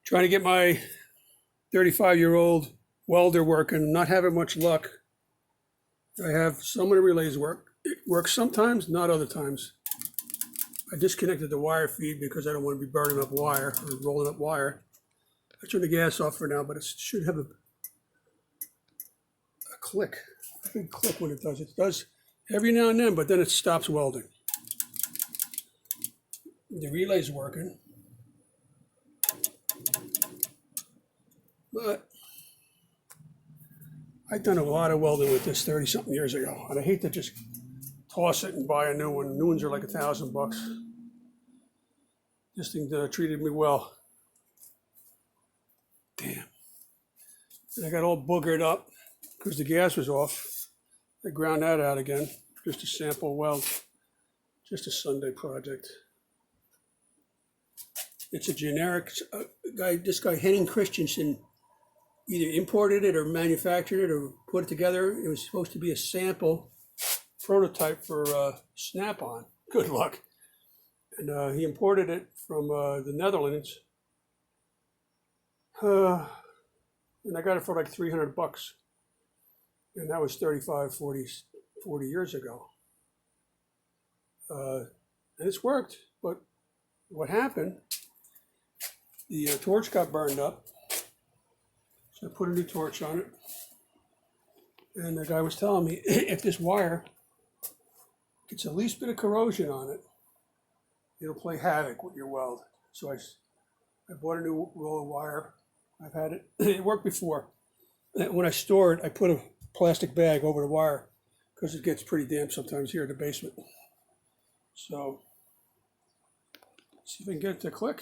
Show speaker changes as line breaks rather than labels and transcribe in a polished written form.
Trying to get my 35-year-old welder working, not having much luck. I have some of the relays work. It works sometimes, not other times. I disconnected the wire feed because I don't want to be burning up wire or rolling up wire. I turned the gas off for now, but it should have a click. A big click when it does. It does every now and then, but then it stops welding. The relay's working. But I've done a lot of welding with this 30-something years ago, and I hate to just toss it and buy a new one. New ones are like $1,000. This thing treated me well. Damn. And I got all boogered up because the gas was off. I ground that out again, just a sample weld, just a Sunday project. It's a generic guy. This guy Henning Christensen either imported it or manufactured it or put it together. It was supposed to be a sample prototype for Snap-on. Good luck. And he imported it from the Netherlands. And I got it for like $300. And that was 35, 40 years ago. And it's worked. But what happened, the torch got burned up. So I put a new torch on it. And the guy was telling me if this wire gets the least bit of corrosion on it, it'll play havoc with your weld. So I bought a new roll of wire. I've had it. It worked before. When I store it, I put a plastic bag over the wire because it gets pretty damp sometimes here in the basement. So, let's see if I can get it to click.